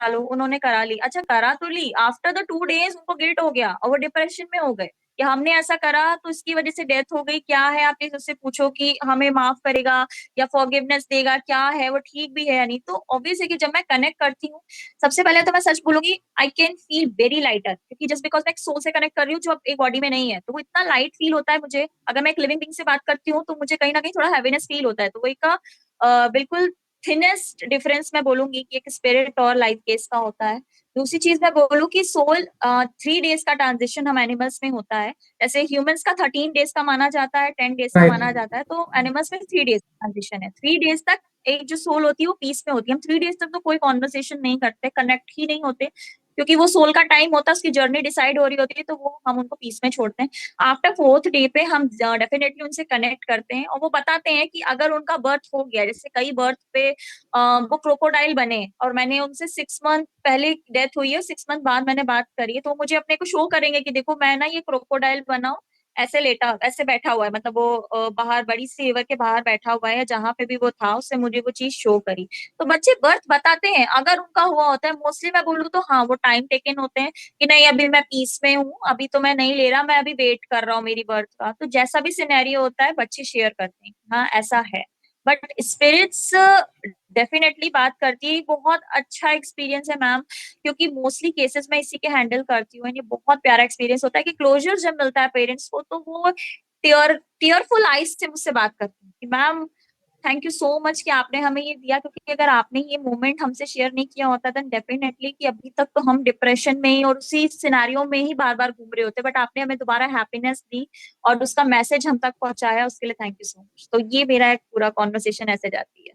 लो, उन्होंने करा ली, अच्छा करा तो ली, आफ्टर द 2 डेज उनको गिल्ट हो गया और वो डिप्रेशन में हो गए कि हमने ऐसा करा तो इसकी वजह से डेथ हो गई, क्या है, आप प्लीज उससे पूछो कि हमें माफ करेगा या फॉरगिवनेस देगा, क्या है वो ठीक भी है या नहीं। तो ऑब्वियस है कि जब मैं कनेक्ट करती हूँ, सबसे पहले तो मैं सच बोलूंगी, I can feel very lighter, क्योंकि जस्ट बिकॉज मैं एक सोल से कनेक्ट कर रही हूँ जो अब एक बॉडी में नहीं है, तो वो इतना लाइट फील होता है मुझे। अगर मैं एक लिविंग बींग से बात करती हूँ तो मुझे कहीं ना कहीं थोड़ा हैवीनेस फील होता है, तो वो एक बिल्कुल थिनेस्ट डिफरेंस मैं बोलूंगी कि एक स्पिरिट और लाइफ केस का होता है। दूसरी चीज मैं बोलूँ कि सोल 3 डेज का ट्रांजिशन हम एनिमल्स में होता है, जैसे ह्यूमंस का 13 डेज का माना जाता है, 10 डेज का राइट। माना जाता है, तो एनिमल्स में 3 डेज का ट्रांजिशन है। 3 डेज तक एक जो सोल होती है वो पीस में होती है, हम 3 डेज तक तो कोई कॉन्वर्सेशन नहीं करते, कनेक्ट ही नहीं होते, क्योंकि वो सोल का टाइम होता है, उसकी जर्नी डिसाइड हो रही होती है, तो वो हम उनको पीस में छोड़ते हैं। आफ्टर 4th डे पे हम डेफिनेटली उनसे कनेक्ट करते हैं और वो बताते हैं कि अगर उनका बर्थ हो गया, जैसे कई बर्थ पे वो क्रोकोडाइल बने और मैंने उनसे 6 मंथ पहले डेथ हुई है, 6 मंथ बाद मैंने बात करी है, तो मुझे अपने को शो करेंगे कि देखो मैं ना ये क्रोकोडाइल बना हूं, ऐसे लेटा ऐसे बैठा हुआ है, मतलब वो बाहर बड़ी सी रिवर के बाहर बैठा हुआ है, जहां पे भी वो था उससे मुझे वो चीज शो करी। तो बच्चे बर्थ बताते हैं अगर उनका हुआ होता है, मोस्टली मैं बोलूँ तो हाँ वो टाइम टेकन होते हैं कि नहीं अभी मैं पीस में हूँ, अभी तो मैं नहीं ले रहा, मैं अभी वेट कर रहा हूँ मेरी बर्थ का। तो जैसा भी सिनेरियो होता है बच्चे शेयर करते हैं, हाँ ऐसा है। बट स्पिरिट्स डेफिनेटली बात करती है, बहुत अच्छा एक्सपीरियंस है मैम, क्योंकि मोस्टली केसेस मैं इसी के हैंडल करती हूँ, ये बहुत प्यारा एक्सपीरियंस होता है कि क्लोजर जब मिलता है पेरेंट्स को, तो वो टीयरफुल आइज से मुझसे बात करती हैं कि ma'am thank you so much कि आपने हमें ये दिया, क्योंकि अगर आपने ये मोमेंट हमसे शेयर नहीं किया होता देन डेफिनेटली कि अभी तक तो हम डिप्रेशन में ही और उसी सिनेरियो में ही बार बार घूम रहे होते, बट आपने हमें दोबारा हैप्पीनेस दी और उसका मैसेज हम तक पहुंचाया, उसके लिए थैंक यू सो मच। तो ये मेरा एक पूरा कॉन्वर्सेशन ऐसे जाती है।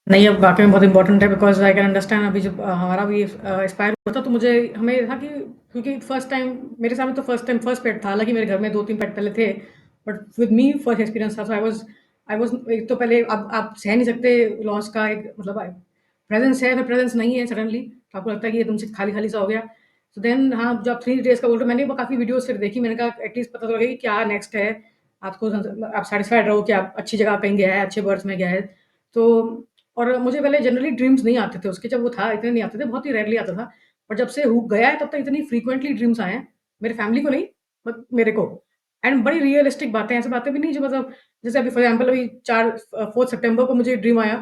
नहीं, अब वाक़ई में बहुत इम्पोर्टेंट है बिकॉज़ आई कैन अंडरस्टैंड अभी जब हमारा भी एक्सपायर हुआ था तो मुझे हमें था कि क्योंकि फर्स्ट टाइम मेरे सामने तो फर्स्ट टाइम फर्स्ट पेट था, हालाँकि मेरे घर में 2-3 पेट पहले थे, but with me first experience था, सो आई वाज़ एक तो पहले अब आप सह नहीं सकते लॉस का एक मतलब प्रेज़ेंस है, फिर प्रेज़ेंस नहीं है सडनली, तो आपको लगता है कि ये एकदम से खाली-खाली सा हो गया। सो देन हाँ, जब आप 3 डेज़ का बोल रहे हो, मैंने वो काफ़ी वीडियोज़ फिर देखी, मैंने कहा एटलीस्ट पता तो लगे कि क्या नेक्स्ट है, आपको आप सैटिस्फाइड रहो कि आप अच्छी जगह कहीं गया है, अच्छे बर्थ में गया है। तो और मुझे पहले जनरली ड्रीम्स नहीं आते थे उसके, जब वो था इतने नहीं आते थे, बहुत ही रेयरली आता था। और जब से हू गया है तब तक इतनी फ्रीक्वेंटली ड्रीम्स आए हैं, मेरे फैमिली को नहीं बट मेरे को। एंड बड़ी रियलिस्टिक बातें, ऐसी बातें भी नहीं जो मतलब जैसे अभी फॉर एग्जांपल अभी 4 सितंबर को मुझे ड्रीम आया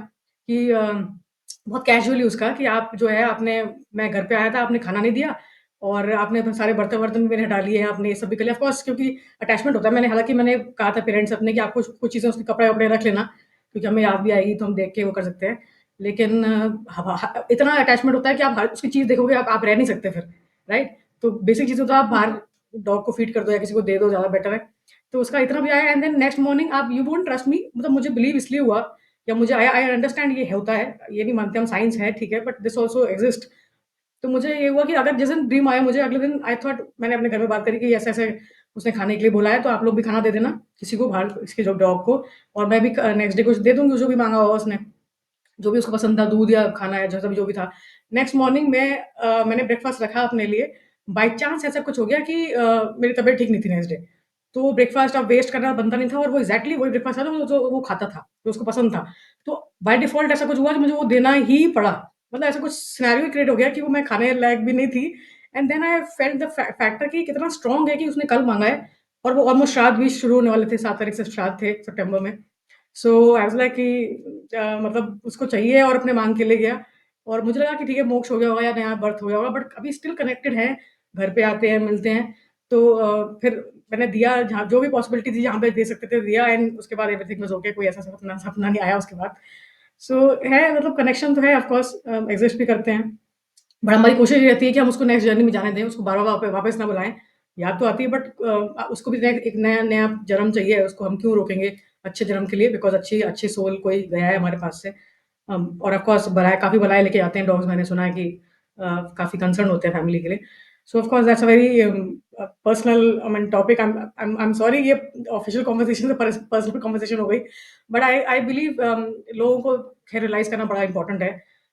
कि बहुत कैजुअली उसका कि आप जो है आपने मैं घर पे आया था, आपने खाना नहीं दिया और आपने अपने सारे बर्तन-वर्तन भी मेरे हटा लिए हैं, आपने ये सब भी कर लिया। ऑफ कोर्स क्योंकि अटैचमेंट होता है, मैंने कहा था पेरेंट्स अपने कि आप कुछ चीज़ें उसके कपड़े-वपड़े रख लेना, क्योंकि हमें याद भी आएगी तो हम देख के वो कर सकते हैं। लेकिन ह ह इतना अटैचमेंट होता है कि आप हर उसकी चीज़ देखोगे आप रह नहीं सकते फिर, राइट? तो बेसिक चीज़ें तो आप बाहर डॉग को फीड कर दो या किसी को दे दो, ज़्यादा बेटर है। तो उसका इतना भी आया एंड देन नेक्स्ट मॉर्निंग आप यू वोंट ट्रस्ट मी, मतलब मुझे बिलीव इसलिए हुआ या मुझे आई अंडरस्टैंड ये होता है, ये भी मानते हैं हम, साइंस है, ठीक है, बट दिस आल्सो एक्सिस्ट। तो मुझे ये हुआ कि अगर जिस दिन ड्रीम आया मुझे अगले दिन आई थॉट, मैंने अपने घर में बात करी कि ऐसे-ऐसे उसने खाने के लिए बोला है, तो आप लोग भी खाना दे देना किसी को बाहर इसके जो डॉग को, और मैं भी नेक्स्ट डे कुछ दे दूँगी जो भी माँगा होगा उसने। जो भी उसको पसंद था, दूध या खाना या जैसा भी जो भी था। नेक्स्ट मॉर्निंग मैंने ब्रेकफ़ास्ट रखा अपने लिए, बाय चांस ऐसा कुछ हो गया कि मेरी तबीयत ठीक नहीं थी नेक्स्ट डे। तो ब्रेकफ़ास्ट अब वेस्ट करना बनता नहीं था और वो एग्ज़ैक्टली वही ब्रेकफ़ास्ट था जो जो वो खाता था, जो उसको पसंद था। तो बाय डिफ़ॉल्ट ऐसा कुछ हुआ कि मुझे वो देना ही पड़ा। मतलब ऐसा कुछ सिनेरियो क्रिएट हो गया कि वो मैं खाने लायक भी नहीं थी and then I felt the factor कि कितना स्ट्रॉन्ग है कि उसने कल माँगा है और वो ऑलमोस्ट श्राद्ध भी शुरू होने वाले थे, 7 तारीख से श्राद्ध थे सितंबर में। सो आई वाज़ लाइक कि मतलब उसको चाहिए और अपने माँग के लिए गया और मुझे लगा कि ठीक है मोक्ष हो गया होगा या नया बर्थ हो गया होगा, बट अभी स्टिल कनेक्टेड हैं, घर पे आते हैं, मिलते हैं। तो फिर मैंने दिया जहाँ जो भी पॉसिबिलिटी थी जहाँ पे दे सकते थे दिया एंड उसके बाद एवरीथिंग वाज़ ओके, कोई ऐसा सपना सपना नहीं आया उसके बाद। सो है मतलब कनेक्शन तो है ऑफ कोर्स, एग्ज़िस्ट भी करते हैं। बट हमारी कोशिश ये रहती है कि हम उसको नेक्स्ट जर्नी में जाने दें, उसको बार-बार वापस ना बुलाएँ। याद तो आती है बट उसको भी एक नया-नया जन्म चाहिए, उसको हम क्यों रोकेंगे अच्छे जन्म के लिए बिकॉज़ अच्छी अच्छी सोल कोई गया है हमारे पास से। और ऑफ कोर्स काफ़ी बलाएँ लेके आते हैं डॉग्स मैंने सुना है कि काफ़ी कंसर्न होते हैं फैमिली के लिए। सो of course that's a very personal topic I am sorry ये ऑफिशियल कन्वर्सेशन से पर्सनल कन्वर्सेशन हो गई। बट आई बिलीव लोगों को खैर रियलाइज़ करना बड़ा इम्पोर्टेंट है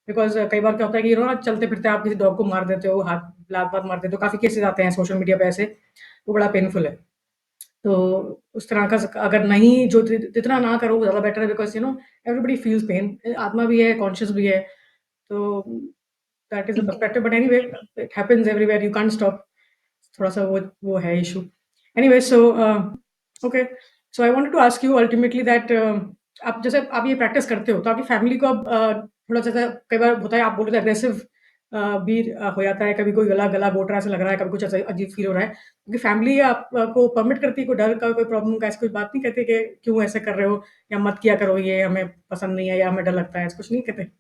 बिकॉज़ कई बार क्या होता है कि ना चलते-फिरते आप किसी डॉग को मार देते हो, हाथ लात-वात मार देते हो, काफ़ी केसेज़ आते हैं सोशल मीडिया पे ऐसे, वो बड़ा पेनफुल है। तो उस तरह का अगर नहीं जो जितना ना करो वो ज़्यादा बेटर है बिकॉज़ एवरीबॉडी फील्स पेन आत्मा भी है, कॉन्शियस भी है। तो दैट इज़ द ठीक है। Perspective but anyway it happens everywhere you can't stop थोड़ा-सा वो है issue. Anyway so okay so I wanted to ask you ultimately that आप जैसे आप ये प्रैक्टिस करते हो तो आपकी फैमिली को अब थोड़ा जैसा कई बार होता है आप बोल रहे थे अग्रेसिव भी हो जाता है, कभी कोई गला गला घोट रहा है ऐसा लग रहा है, कभी कुछ ऐसा अजीब फील हो रहा है। क्योंकि फैमिली को परमिट करती है, कोई डर का कोई प्रॉब्लम का ऐसी कोई बात नहीं कहते कि क्यों ऐसे कर रहे हो या मत किया करो ये हमें पसंद नहीं है या हमें डर लगता है, ऐसा कुछ नहीं कहते?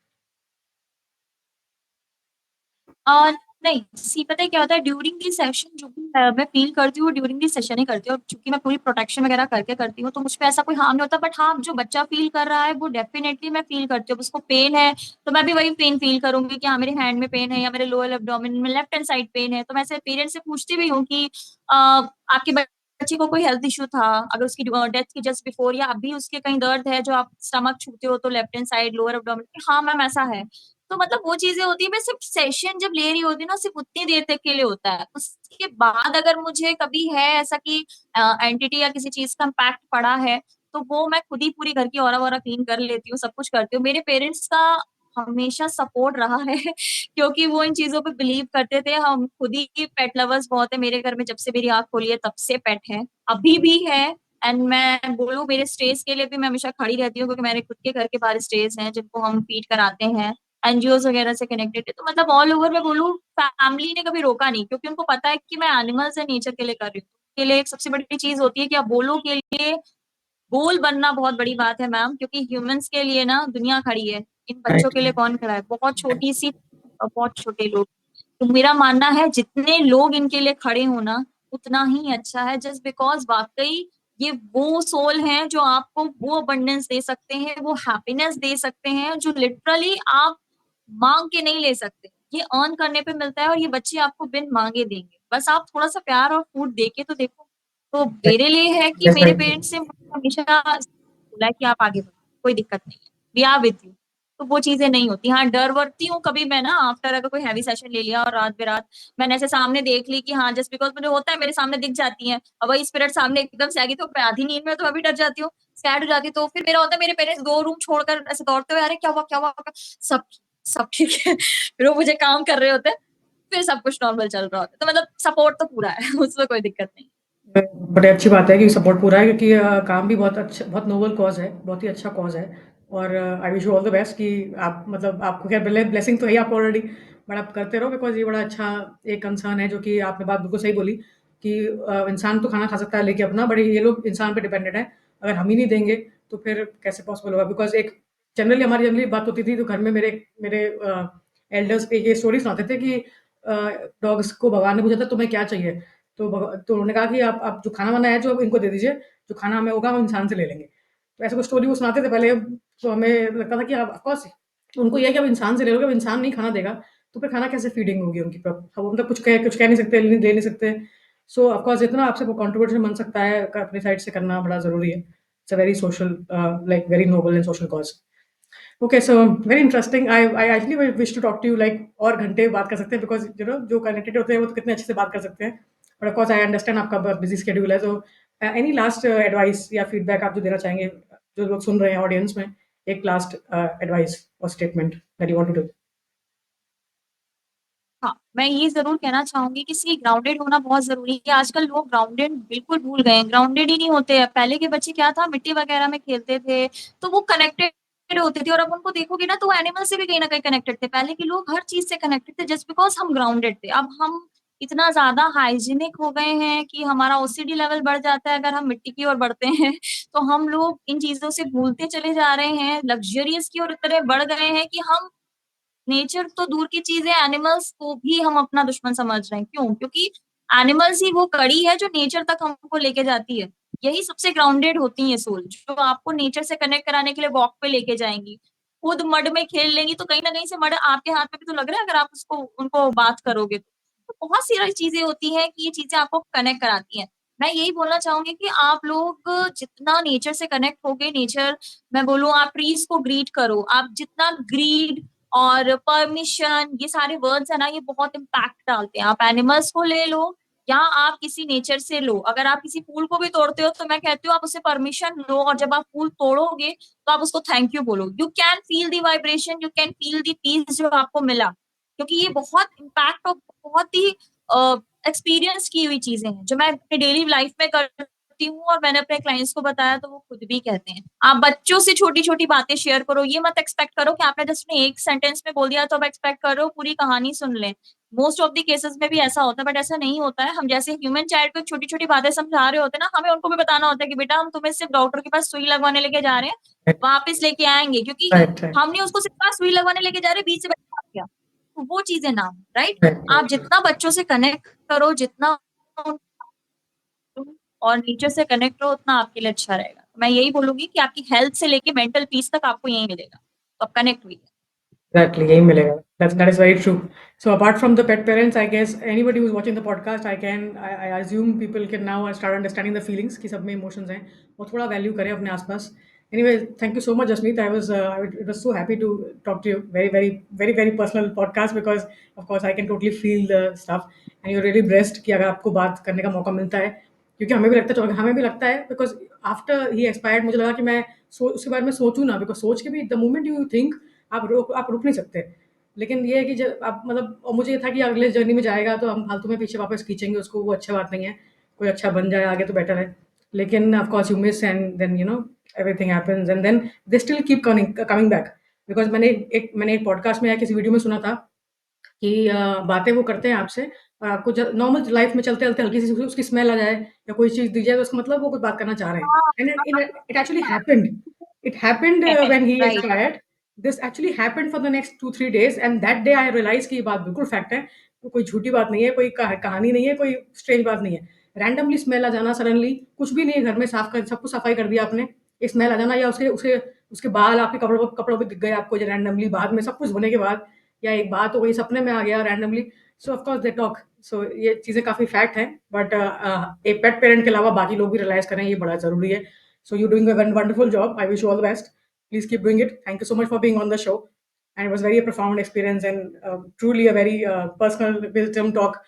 अ, नहीं, सी पता है क्या होता है ड्यूरिंग द सेशन जो भी मैं फ़ील करती हूँ ड्यूरिंग द सेशन ही करती हूँ और चूँकि मैं पूरी प्रोटेक्शन वगैरह करके करती हूँ, तो मुझ पे ऐसा कोई हार्म नहीं होता बट हाँ, जो बच्चा फ़ील कर रहा है वो डेफ़िनेटली मैं फ़ील करती हूँ। अब उसको पेन है, तो मैं भी वही पेन फ़ील करूँगी कि हाँ, मेरे हैंड में पेन है या मेरे लोअर एब्डोमेन में लेफ्ट हैंड साइड पेन है। तो मैं ऐसे पेरेंट्स से पूछती भी हूँ कि आपके बच्चे को कोई हेल्थ इश्यू था, अगर उसकी डेथ की जस्ट बिफोर या अभी उसके कहीं दर्द है जो आप स्टमक छूते हो तो left hand side lower abdomen हाँ, मैम ऐसा है। तो मतलब वो चीज़ें होती हैं, मैं सिर्फ़ सेशन जब ले रही होती हूँ ना, सिर्फ़ उतनी देर तक के लिए होता है। उसके बाद अगर मुझे कभी है ऐसा कि एंटिटी या किसी चीज़ का इम्पैक्ट पड़ा है, तो वो मैं खुद ही पूरी घर की औरा-वोरा क्लीन कर लेती हूँ, सब कुछ करती हूँ। मेरे पेरेंट्स का हमेशा सपोर्ट रहा है क्योंकि वो इन चीज़ों पे बिलीव करते थे। हम खुद ही पेट लवर्स बहुत है मेरे घर में, जब से मेरी आँख खोली है तब से पेट है, अभी भी है एंड मैं बोलूँ मेरे स्टेज़ के लिए भी मैं हमेशा खड़ी रहती हूँ क्योंकि मेरे खुद के घर के बाहर स्टेज़ हैं, जिनको हम फीड कराते हैं। एनजीओज़ वगैरह से कनेक्टेड है। तो मतलब ऑल ओवर मैं बोलूँ फैमिली ने कभी रोका नहीं क्योंकि उनको पता है कि मैं एनिमल्स एंड नेचर के लिए कर रही हूँ। के लिए एक सबसे बड़ी चीज़ होती है कि आप बोलो के लिए गोल बनना बहुत बड़ी बात है मैम क्योंकि ह्यूमन्स के लिए ना दुनिया खड़ी है। इन बच्चों राइट। के लिए कौन खड़ा है? बहुत छोटी-सी बहुत छोटे लोग। तो मेरा मानना है जितने लोग इनके लिए खड़े हो ना, उतना ही अच्छा है जस्ट बिकॉज़ वाक़ई ये वो सोल हैं जो आपको वो अबंडेंस दे सकते हैं, वो हैप्पीनेस दे सकते हैं जो लिटरली आप माँग के नहीं ले सकते। ये अर्न करने पे मिलता है और ये बच्चे आपको बिन माँगे देंगे। बस आप थोड़ा-सा प्यार और फूड दे के तो देखो। तो मेरे लिए है कि मेरे डेफिनिटली। पेरेंट्स ने मुझे हमेशा बोला है कि आप आगे बढ़ो, कोई दिक्कत नहीं है। We are with you. तो वो चीज़ें नहीं होती। हाँ, डर-वरती हूँ कभी मैं ना आफ्टर अगर कोई हेवी सेशन ले लिया और रात-बेरात मैंने ऐसे सामने देख ली कि हाँ, जस्ट बिकॉज़ मुझे होता है मेरे सामने दिख जाती हैं और वही स्पिरिट सामने एकदम से आ गई तो मैं आधी नींद में तो मैं भी डर जाती हूँ, स्कैर्ड हो जाती हूँ। तो फिर मेरा होता है मेरे पेरेंट्स 2 रूम छोड़कर ऐसे दौड़ते हुए, "अरे! क्या हुआ? क्या हुआ?" सब सब ठीक है। फिर वो मुझे काम कर रहे होते हैं, फिर सब कुछ नॉर्मल चल रहा होता है। तो मतलब सपोर्ट तो पूरा है, उसमें कोई दिक्कत नहीं। बड़ी अच्छी बात है कि सपोर्ट पूरा है क्योंकि काम भी बहुत अच्छा बहुत नोबल कॉज़ है, बहुत ही अच्छा कॉज़ है और I wish you all the best कि आप आपको क्या ब्लेसिंग तो है ही आपको ऑलरेडी बट आप करते रहो बिकॉज़ ये बड़ा अच्छा एक कंसर्न है जो कि आपने बात बिल्कुल सही बोली कि इंसान तो खाना खा सकता है लेके अपना बट ये लोग इंसान पे डिपेंडेंट है। अगर हम ही नहीं देंगे तो फिर कैसे पॉसिबल होगा बिकॉज़ एक जनरली बात होती थी तो घर में मेरे मेरे एल्डर्स पे ये स्टोरी सुनाते थे कि डॉग्स को भगवान ने पूछा था तुम्हें क्या चाहिए? तो उन्होंने कहा कि आप जो खाना-वाना है जो इनको दे दीजिए, जो खाना हमें होगा हम इंसान से ले लेंगे। तो ऐसे कुछ स्टोरी वो सुनाते थे पहले, तो हमें लगता था कि ऑफ कोर्स उनको ये है कि अब इंसान से ले लोगे, अब इंसान नहीं खाना देगा, तो फिर खाना कैसे फीडिंग होगी उनकी अब मतलब कुछ कह नहीं सकते, ले नहीं सकते। सो ऑफ कोर्स जितना आपसे वो कंट्रीब्यूशन बन सकता है अपनी साइड से करना बड़ा ज़रूरी है। It's a very social like very noble and social cause. Okay so very interesting I actually wish to talk to you like और घंटे बात कर सकते हैं बिकॉज़ जो कनेक्टेड होते हैं वो तो कितने अच्छे से बात कर सकते हैं। But of course I understand आपका बिज़ी शेड्यूल है तो एनी लास्ट एडवाइस या फीडबैक आप जो देना चाहेंगे जो लोग सुन रहे हैं ऑडियंस में एक लास्ट एडवाइस और statement that you want to do? हाँ, मैं ये ज़रूर कहना चाहूँगी कि सी ग्राउंडेड होना बहुत ज़रूरी है। आजकल लोग ग्राउंडेड बिल्कुल भूल गए हैं, ग्राउंडेड ही नहीं होते हैं। पहले के बच्चे क्या था मिट्टी वगैरह में खेलते थे, तो वो कनेक्टेड होते थे और अब उनको देखोगे ना तो वो एनिमल से भी कहीं न कहीं कनेक्टेड थे। पहले के लोग हर चीज़ से कनेक्टेड थे जस्ट बिकॉज़ हम ग्राउंडेड थे। अब हम इतना ज़्यादा हाइजीनिक हो गए हैं कि हमारा ओसीडी लेवल बढ़ जाता है अगर हम मिट्टी की ओर बढ़ते हैं। तो हम लोग इन चीज़ों से भूलते चले जा रहे हैं, लग्ज़रियस की ओर इतने बढ़ गए हैं कि हम नेचर तो दूर की चीज है, एनिमल्स को भी हम अपना दुश्मन समझ रहे हैं। क्यों? क्योंकि एनिमल्स ही वो कड़ी है जो नेचर तक हमको लेके जाती है। यही सबसे ग्राउंडेड होती है सोल, जो आपको नेचर से कनेक्ट कराने के लिए वॉक पे लेके जाएंगी। खुद मड में खेल लेंगी तो कहीं ना कहीं से मड आपके हाथ में भी तो लग रहा है, अगर आप उसको उनको बात करोगे तो बहुत सारी चीजें होती हैं कि ये चीजें आपको कनेक्ट कराती हैं। मैं यही बोलना चाहूंगी कि आप लोग जितना नेचर से कनेक्ट होगे, नेचर, मैं बोलूँ आप ट्रीज को ग्रीट करो। आप जितना ग्रीड और परमिशन, ये सारे वर्ड्स है ना, ये बहुत इम्पैक्ट डालते हैं। आप एनिमल्स को ले लो या आप किसी नेचर से लो। अगर आप किसी फूल को भी तोड़ते हो तो मैं कहती हूँ आप उससे परमिशन लो, और जब आप फूल तोड़ोगे तो आप उसको थैंक यू बोलो। You can feel the vibration, you can feel the peace जो आपको मिला, क्योंकि ये बहुत इम्पैक्ट और बहुत ही एक्सपीरियंस की हुई चीजें हैं जो मैं अपनी डेली लाइफ में करती हूँ, और मैंने अपने क्लाइंट्स को बताया तो वो खुद भी कहते हैं। आप बच्चों से छोटी छोटी बातें शेयर करो। ये मत एक्सपेक्ट करो कि आपने जस्ट एक सेंटेंस में बोल दिया तो अब एक्सपेक्ट करो पूरी कहानी सुन लें। मोस्ट ऑफ द केसेस में भी ऐसा होता है, बट ऐसा नहीं होता है। हम जैसे ह्यूमन चाइल्ड को छोटी छोटी बातें समझा रहे होते हैं ना, हमें उनको भी बताना होता है कि बेटा हम तुम्हें सिर्फ डॉक्टर के पास सुई लगवाने लेके जा रहे हैं, वापस लेके आएंगे, क्योंकि Right, right, हमने उसको सिर्फ सुई लगवाने लेके जा रहे हैं, बीच से बच्चा आ गया, तो वो चीजें ना, राइट। right, आप right, right. जितना बच्चों से कनेक्ट करो, जितना और नेचर से कनेक्ट रहो, उतना आपके लिए अच्छा रहेगा। मैं यही बोलूंगी कि आपकी हेल्थ से लेके मेंटल पीस तक आपको यही मिलेगा, तो आप कनेक्ट हुई। Exactly, यही मिलेगा. That is very true. So apart from the pet parents, I guess anybody who's watching the podcast, I assume people can now start understanding the feelings कि सब में emotions हैं और थोड़ा value करें अपने आसपास. Anyway, thank you so much, Jasmeet. I was so happy to talk to you. Very personal podcast because of course I can totally feel the stuff and you're really blessed कि अगर आपको बात करने का मौका मिलता है, क्योंकि हमें भी लगता है because after he expired मुझे लगा कि मैं उसके बारे में सोचूं ना, because सोच के भी the moment you think आप रुक नहीं सकते। लेकिन ये है कि जब आप मतलब, और मुझे ये था कि अगले जर्नी में जाएगा तो हम फालतू में पीछे वापस खींचेंगे उसको, वो अच्छा बात नहीं है। कोई अच्छा बन जाए आगे तो बेटर है। लेकिन of course you miss and then everything happens and then they still keep coming back. Because मैंने एक पॉडकास्ट में या किसी वीडियो में सुना था कि बातें वो करते हैं आपसे और आपको ज नॉर्मल लाइफ में चलते-चलते हल्की सी उसकी स्मेल आ जाए या कोई चीज़ दिख जाए तो उसका मतलब वो कुछ बात करना चाह रहे हैं। हाँ, and it actually happened. It happened when he right. Expired. This actually happened for the next 2-3 days and that day I realise कि ये बात बिल्कुल फैक्ट है। तो कोई झूठी बात नहीं है, कोई कहानी नहीं है, कोई स्ट्रेंज बात नहीं है। रैंडमली स्मेल आ जाना सडनली, कुछ भी नहीं है घर में, साफ कर सब कुछ सफाई कर दिया आपने, एक स्मेल आ जाना या उसके उसके उसके बाल आपके कपड़ों पे दिख गए आपको जो रैंडमली बाद में सब कुछ होने के बाद, या एक बात हो गई सपने में आ गया randomly. So of course they talk. So ये चीज़ें काफ़ी फैक्ट हैं, बट एक पेट पेरेंट के अलावा बाकी लोग भी रियलाइज़ करें, ये बड़ा ज़रूरी है। So you doing a wonderful job. I wish you all the best. Please keep doing it. Thank you so much for being on the show and it was very a profound experience and truly a very personal wisdom talk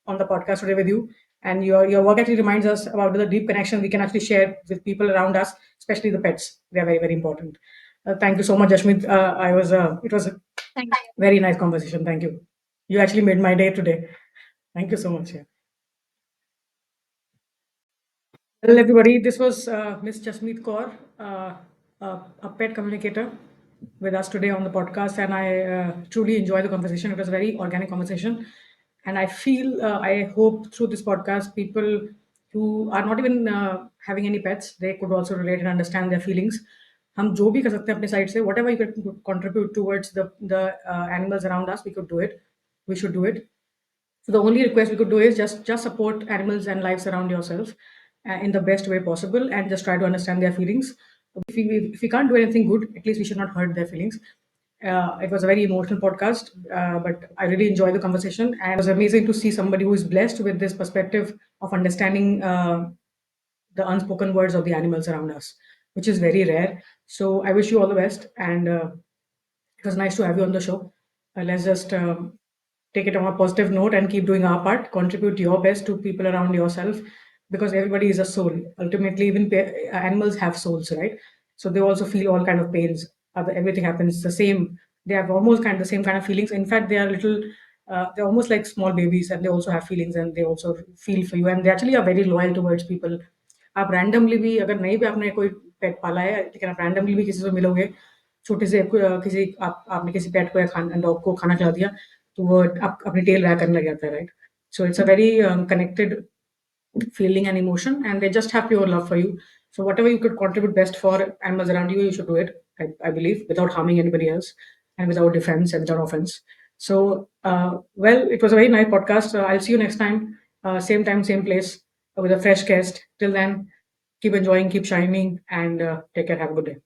on the podcast today with you. And your work actually reminds us about the deep connection we can actually share with people around us, especially the pets. They are very important. Thank you so much, Jashmeet. It was a thank very nice conversation. Thank you. You actually made my day today. Thank you so much. Yeah. Well, everybody, this was Miss Jasmeet Kaur, a pet communicator, with us today on the podcast, and I truly enjoy the conversation. It was a very organic conversation, and I hope through this podcast, people who are not even having any pets, they could also relate and understand their feelings. हम जो भी कर सकते हैं अपने side से, whatever you could contribute towards the animals around us, we could do it. We should do it. So the only request we could do is just support animals and lives around yourself in the best way possible, and just try to understand their feelings. If we can't do anything good, at least we should not hurt their feelings. It was a very emotional podcast, but I really enjoyed the conversation, and it was amazing to see somebody who is blessed with this perspective of understanding the unspoken words of the animals around us, which is very rare. So I wish you all the best, and it was nice to have you on the show. Let's just take it on a positive note and keep doing our part. Contribute your best to people around yourself, because everybody is a soul. Ultimately, even animals have souls, right? So they also feel all kind of pains. Everything happens the same. They have almost kind of the same kind of feelings. In fact, they are little. They're almost like small babies, and they also have feelings, and they also feel for you. And they actually are very loyal towards people. आप randomly भी अगर नहीं भी आपने कोई पेट पाला है, लेकिन आप रैंडमली भी किसी से मिलोगे, छोटे से किसी आपने किसी पेट को या डॉग को खाना खिला दिया, तो वो अपनी टेल वैग करने लग जाता है, right? So it's a very connected feeling and emotion, and they just have pure love for you. So whatever you could contribute best for animals around you, you should do it. I believe, without harming anybody else. and without defense and without offense. So, well, it was a very nice podcast. I'll see you next time, same place, with a fresh guest. Till then, keep enjoying, keep shining, and take care. Have a good day.